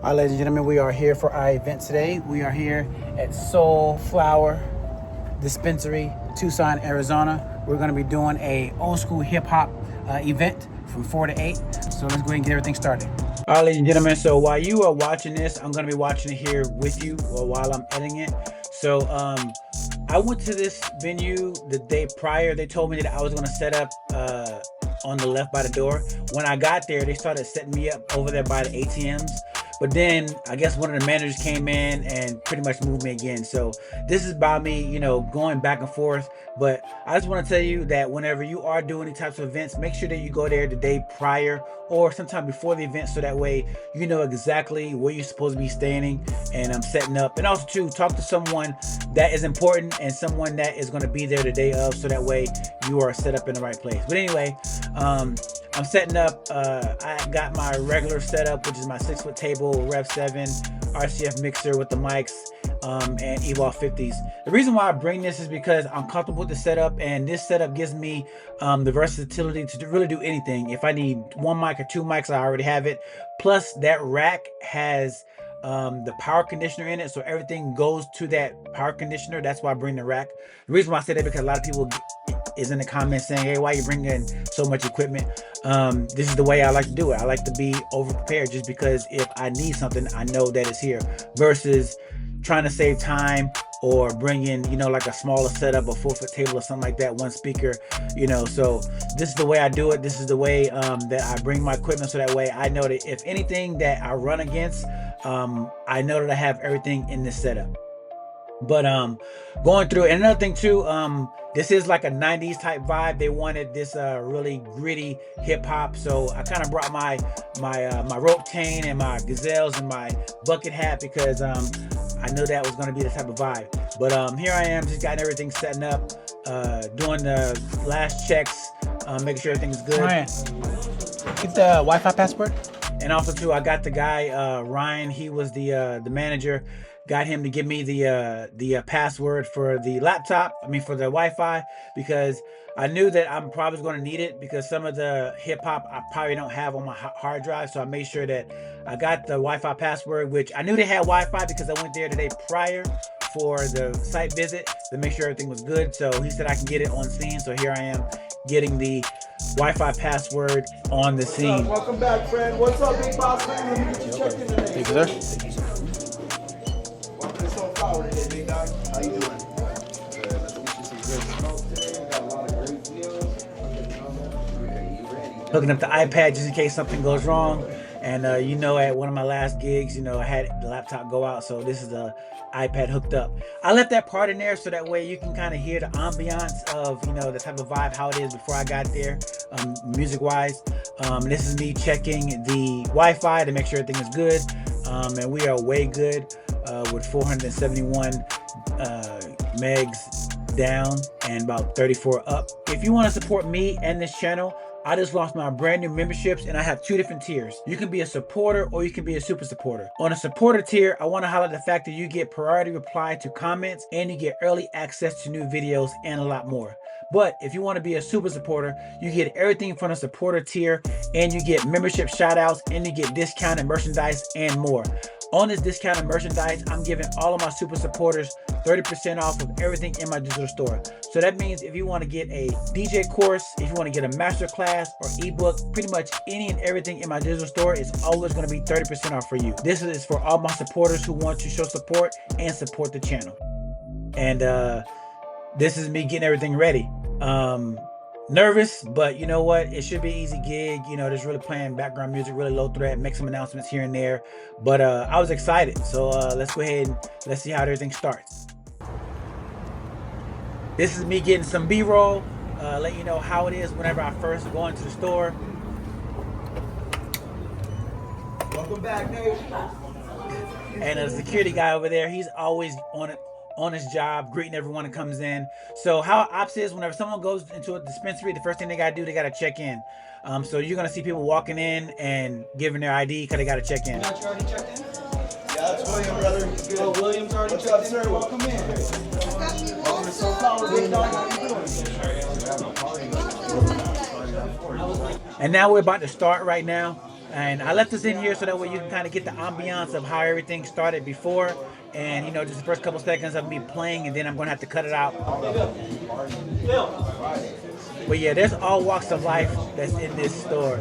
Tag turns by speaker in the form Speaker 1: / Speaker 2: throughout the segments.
Speaker 1: All right, ladies and gentlemen, we are here for our event today. We are here at Soul Flower Dispensary, Tucson, Arizona. We're going to be doing a old school hip hop event from 4 to 8. So let's go ahead and get everything started. All right, ladies and gentlemen, so while you are watching this, I'm going to be watching it here with you while I'm editing it. So I went to this venue the day prior. They told me that I was going to set up on the left by the door. When I got there, they started setting me up over there by the ATMs. But then I guess one of the managers came in and pretty much moved me again. So this is about me, you know, going back and forth. But I just want to tell you that whenever you are doing these types of events, make sure that you go there the day prior or sometime before the event, so that way you know exactly where you're supposed to be standing and setting up. And also too, talk to someone that is important and someone that is going to be there the day of, so that way you are set up in the right place. But anyway, I'm setting up. I got my regular setup, which is my 6-foot table, Rev 7, RCF mixer with the mics, and Evolve 50s. The reason why I bring this is because I'm comfortable with the setup, and this setup gives me the versatility to really do anything. If I need 1 mic or 2 mics, I already have it. Plus, that rack has the power conditioner in it, so everything goes to that power conditioner. That's why I bring the rack. The reason why I say that, because a lot of people is in the comments saying, hey, why you bringing so much equipment? This is the way I like to do it. I like to be over prepared, just because if I need something, I know that it's here, versus trying to save time or bring in, you know, like a smaller setup, a 4-foot table or something like that, 1 speaker, you know. So this is the way I do it. This is the way that I bring my equipment, so that way I know that if anything that I run against, I know that I have everything in this setup. But going through, and another thing too, this is like a 90s type vibe. They wanted this really gritty hip hop, so I kind of brought my rope chain and my gazelles and my bucket hat, because I knew that was going to be the type of vibe. But here I am, just getting everything setting up, doing the last checks, making sure everything's good. Ryan, get the Wi-Fi password. And also too, I got the guy Ryan. He was the manager. Got him to give me the password for the laptop. I mean, for the Wi-Fi, because I knew that I'm probably going to need it, because some of the hip hop I probably don't have on my hard drive. So I made sure that I got the Wi-Fi password, which I knew they had Wi-Fi because I went there the day prior for the site visit to make sure everything was good. So he said I can get it on scene. So here I am getting the Wi-Fi password on the scene.
Speaker 2: Welcome back, friend. What's up, big boss man? Let me get you checked in today.
Speaker 1: Thank you, sir.
Speaker 2: Welcome to Soul Flower today, big dog. How you doing? Good. Let's get you some good smoke today. We got a lot of great deals. You ready?
Speaker 1: Hooking up the iPad just in case something goes wrong. And you know, at one of my last gigs, you know, I had the laptop go out, so this is the iPad hooked up. I left that part in there so that way you can kind of hear the ambiance of, you know, the type of vibe, how it is before I got there, music wise. This is me checking the Wi-Fi to make sure everything is good, and we are way good with 471 megs down and about 34 up. If you want to support me and this channel, I just launched my brand new memberships, and I have 2 different tiers. You can be a supporter or you can be a super supporter. On a supporter tier, I want to highlight the fact that you get priority reply to comments, and you get early access to new videos and a lot more. But if you want to be a super supporter, you get everything from a supporter tier, and you get membership shout outs, and you get discounted merchandise and more. On this discounted merchandise, I'm giving all of my super supporters 30% off of everything in my digital store. So that means if you want to get a DJ course, if you want to get a master class or ebook, pretty much any and everything in my digital store is always going to be 30% off for you. This is for all my supporters who want to show support and support the channel. And this is me getting everything ready. Nervous, but you know what, it should be an easy gig. You know, just really playing background music, really low threat, make some announcements here and there. But I was excited, so let's go ahead and let's see how everything starts. This is me getting some b-roll, let you know how it is whenever I first go into the store.
Speaker 2: Welcome back, Dave.
Speaker 1: And the security guy over there, he's always on his job, greeting everyone that comes in. So how ops is, whenever someone goes into a dispensary, the first thing they gotta do, they gotta check in. So you're gonna see people walking in and giving their ID because they gotta check in.
Speaker 2: You already checked in? Yeah, that's William, brother. He's good. Oh, William's already checked in. Sir? Welcome in. Welcome to Soul Flower, big dog. How you doing?
Speaker 1: And now we're about to start right now. And I left this in here so that way you can kind of get the ambiance of how everything started before. And, you know, just the first couple seconds of me playing, and then I'm going to have to cut it out. But yeah, there's all walks of life that's in this store.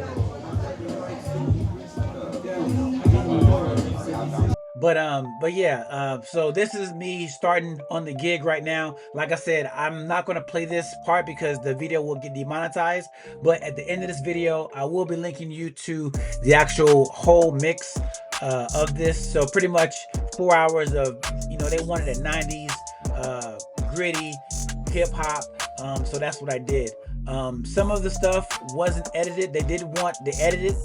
Speaker 1: But yeah, so this is me starting on the gig right now. Like I said, I'm not going to play this part because the video will get demonetized. But at the end of this video, I will be linking you to the actual whole mix of this. So pretty much 4 hours of, you know, they wanted a 90s gritty hip hop. So that's what I did. Some of the stuff wasn't edited. They did want the edited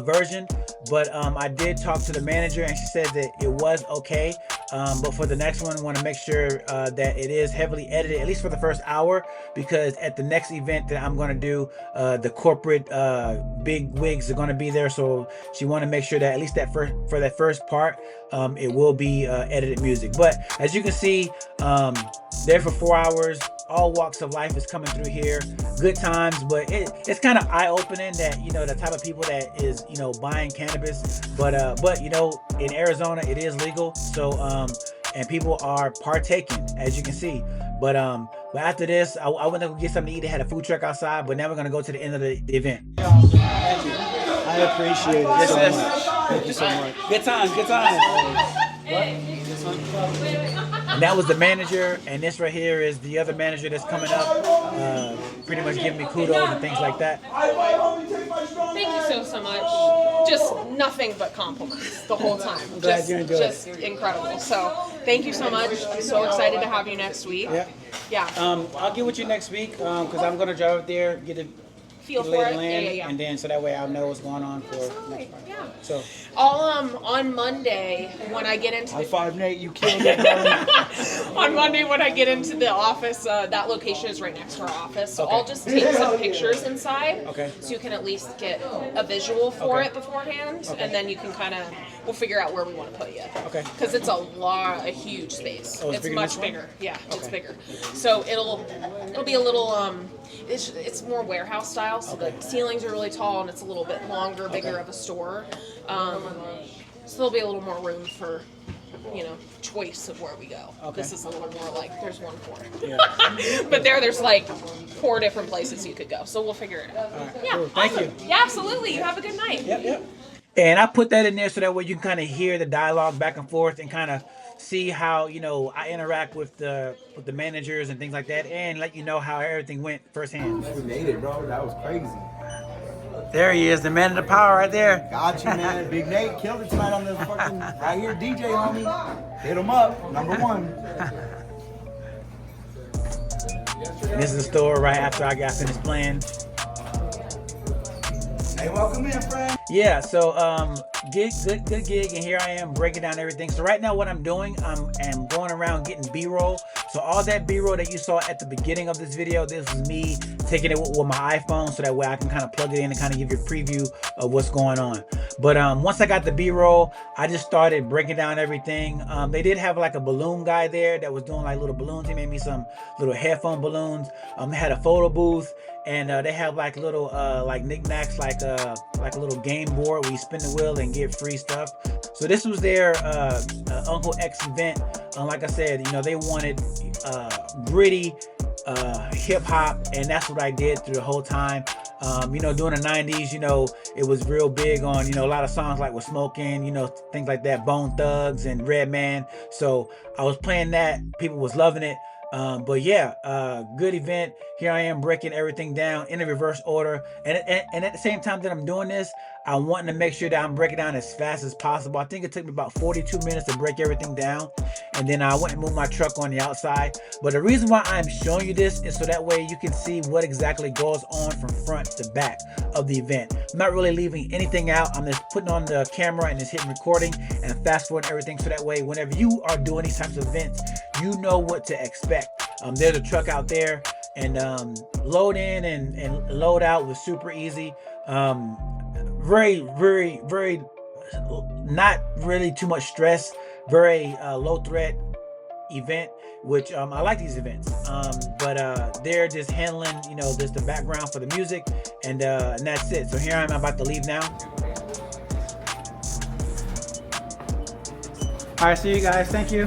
Speaker 1: version, but I did talk to the manager and she said that it was okay. But for the next one, I want to make sure that it is heavily edited, at least for the first hour, because at the next event that I'm going to do, the corporate big wigs are going to be there. So she wanted to make sure that at least for that first part, it will be edited music. But as you can see, there for 4 hours, all walks of life is coming through here. Good times, but it's kind of eye-opening that, you know, the type of people that is, you know, buying cannabis, but you know, in Arizona it is legal, so and people are partaking, as you can see. But after this, I went to go get something to eat. They had a food truck outside, but now we're gonna go to the end of the event.
Speaker 3: Thank you. I appreciate it so much. Thank you so much.
Speaker 1: Good times, good times. And that was the manager, and this right here is the other manager that's coming up, pretty much giving me kudos and things like that.
Speaker 4: Thank you so much. Just nothing but compliments the whole time.
Speaker 1: I'm glad you enjoyed
Speaker 4: just incredible. So thank you so much. I'm so excited to have you next week.
Speaker 1: Yeah. I'll get with you next week because I'm gonna drive up there, get a
Speaker 4: Feel for
Speaker 1: lay
Speaker 4: it.
Speaker 1: the land,
Speaker 4: Yeah.
Speaker 1: and then so that way I'll know what's going on for next part.
Speaker 4: Yeah.
Speaker 1: So
Speaker 4: I'll on Monday when I get into
Speaker 3: High five, Nate. You killed it, bro.
Speaker 4: on Monday when I get into the office, that location is right next to our office. So
Speaker 1: Okay.
Speaker 4: I'll just take some pictures inside.
Speaker 1: Okay.
Speaker 4: So you can at least get a visual for
Speaker 1: Okay.
Speaker 4: it beforehand,
Speaker 1: Okay.
Speaker 4: and then you can we'll figure out where we want to put you.
Speaker 1: Okay.
Speaker 4: Because it's a huge space.
Speaker 1: Oh, it's
Speaker 4: it's
Speaker 1: bigger than
Speaker 4: much
Speaker 1: this one?
Speaker 4: bigger. Yeah, it's
Speaker 1: Okay.
Speaker 4: bigger. So it'll be a little it's more warehouse style. So the ceilings are really tall and it's a little bit longer, bigger of a store. So there'll be a little more room for, you know, choice of where we go.
Speaker 1: Okay.
Speaker 4: This is a little more like there's one corner.
Speaker 1: yeah.
Speaker 4: But there's like 4 different places you could go. So we'll figure it out. Yeah,
Speaker 1: cool. Thank
Speaker 4: awesome.
Speaker 1: you.
Speaker 4: Yeah, absolutely. You have a good night.
Speaker 1: Yep. And I put that in there so that way you can kind of hear the dialogue back and forth and kind of see how, you know, I interact with the managers and things like that, and let you know how everything went firsthand.
Speaker 2: We made it, bro. That was crazy.
Speaker 1: There he is, the man of the power right there.
Speaker 2: Got you, man. Big Nate killed it tonight on the fucking right here, DJ homie. Hit him up, #1.
Speaker 1: And this is the store right after I got finished playing.
Speaker 2: Hey, welcome in, friend.
Speaker 1: Yeah, so good gig, and here I am breaking down everything. So right now what I'm doing, I'm going around getting B-roll. So all that B-roll that you saw at the beginning of this video, this is me taking it with my iPhone, so that way I can kind of plug it in and kind of give you a preview of what's going on. But once I got the B-roll, I just started breaking down everything. They did have like a balloon guy there that was doing like little balloons. He made me some little headphone balloons. They had a photo booth, and they have like little like knickknacks, like a little game board where you spin the wheel and get free stuff. So this was their Uncle X event. Like I said, you know, they wanted gritty hip hop, and that's what I did through the whole time. You know, during the 90s, you know, it was real big on, you know, a lot of songs like with Smoking, you know, things like that, Bone Thugs and Redman. So I was playing that, people was loving it. But yeah, good event. Here I am breaking everything down in a reverse order, and at the same time that I'm doing this, I'm wanting to make sure that I'm breaking down as fast as possible. I think it took me about 42 minutes to break everything down, and then I went and moved my truck on the outside. But the reason why I'm showing you this is so that way you can see what exactly goes on from front to back of the event. I'm not really leaving anything out. I'm just putting on the camera and just hitting recording and fast forwarding everything, so that way whenever you are doing these types of events, you know what to expect. There's a truck out there, and load in and load out was super easy. Very not really too much stress. Very low threat event, which I like these events. But they're just handling, you know, just the background for the music, and that's it. So here I'm about to leave now. All right, see you guys. Thank you.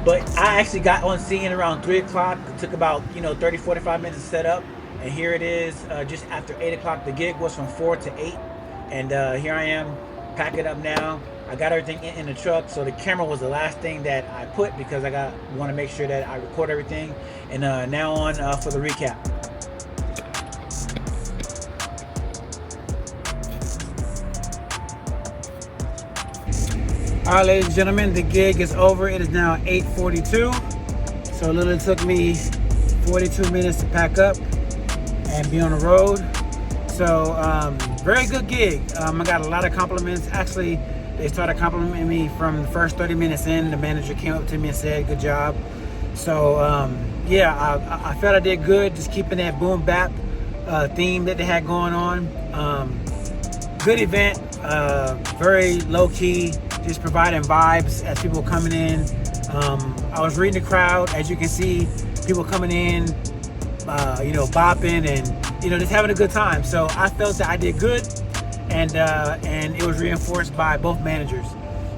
Speaker 1: But I actually got on scene around 3 o'clock. It took about 30, 45 minutes to set up, and here it is just after 8 o'clock. The gig was from 4 to 8, and here I am packing up now. I got everything in the truck, so the camera was the last thing that I put because I want to make sure that I record everything. And now on for the recap. All right, ladies and gentlemen, the gig is over. It is now 8:42. So it literally took me 42 minutes to pack up and be on the road. So very good gig. I got a lot of compliments. Actually, they started complimenting me from the first 30 minutes in. The manager came up to me and said, good job. So yeah, I felt I did good, just keeping that boom bap theme that they had going on. Good event, very low key, just providing vibes as people were coming in. I was reading the crowd, as you can see, people coming in, bopping and just having a good time. So I felt that I did good. And it was reinforced by both managers.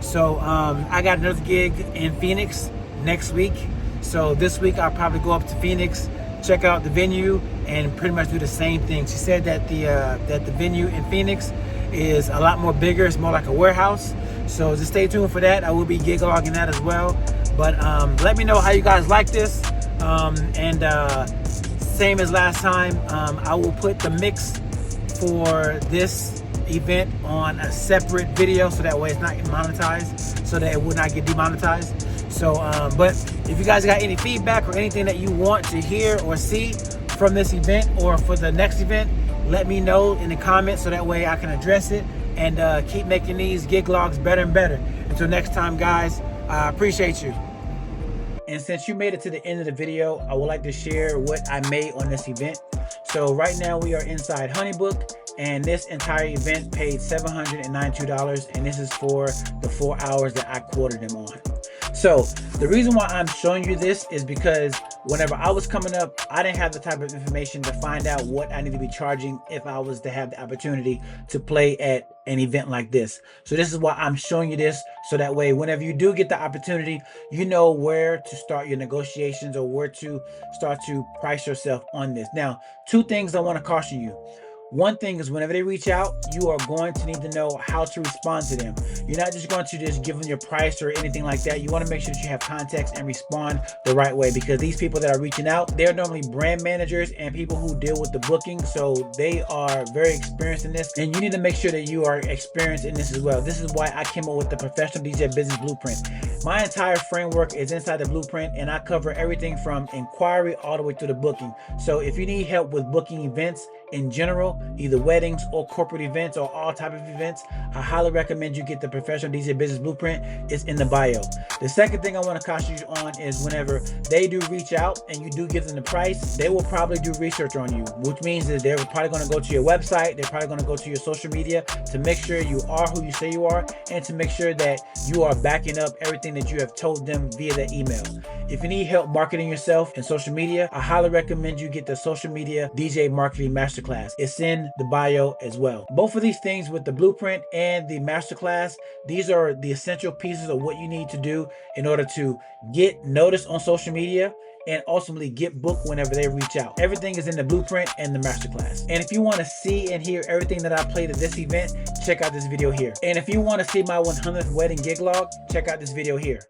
Speaker 1: So I got another gig in Phoenix next week. So this week I'll probably go up to Phoenix, check out the venue, and pretty much do the same thing. She said that the venue in Phoenix is a lot more bigger. It's more like a warehouse. So just stay tuned for that. I will be gig logging that as well. But let me know how you guys like this. Same as last time, I will put the mix for this event on a separate video, so that way it's not monetized, so that it would not get demonetized. So but if you guys got any feedback or anything that you want to hear or see from this event or for the next event, let me know in the comments, so that way I can address it and keep making these gig logs better and better. Until next time, guys, I appreciate you. And since you made it to the end of the video, I would like to share what I made on this event. So right now we are inside Honeybook, and this entire event paid $792, and this is for the 4 hours that I quoted them on. So the reason why I'm showing you this is because whenever I was coming up, I didn't have the type of information to find out what I need to be charging if I was to have the opportunity to play at an event like this. So this is why I'm showing you this, so that way whenever you do get the opportunity, you know where to start your negotiations or where to start to price yourself on this. Now, two things I want to caution you. One thing is, whenever they reach out, you are going to need to know how to respond to them. You're not just going to just give them your price or anything like that. You want to make sure that you have context and respond the right way, because these people that are reaching out, they're normally brand managers and people who deal with the booking. So they are very experienced in this, and you need to make sure that you are experienced in this as well. This is why I came up with the Professional DJ Business Blueprint. My entire framework is inside the blueprint, and I cover everything from inquiry all the way to the booking. So if you need help with booking events in general, either weddings or corporate events or all type of events, I highly recommend you get the Professional DJ Business Blueprint. It's in the bio. The second thing I want to caution you on is whenever they do reach out and you do give them the price, they will probably do research on you, which means that they're probably going to go to your website, they're probably going to go to your social media to make sure you are who you say you are, and to make sure that you are backing up everything that you have told them via that email. If you need help marketing yourself in social media, I highly recommend you get the Social Media DJ Marketing Masterclass. It's in the bio as well. Both of these things, with the blueprint and the masterclass, these are the essential pieces of what you need to do in order to get noticed on social media and ultimately get booked whenever they reach out. Everything is in the blueprint and the masterclass. And if you want to see and hear everything that I played at this event, check out this video here. And if you want to see my 100th wedding gig log, check out this video here.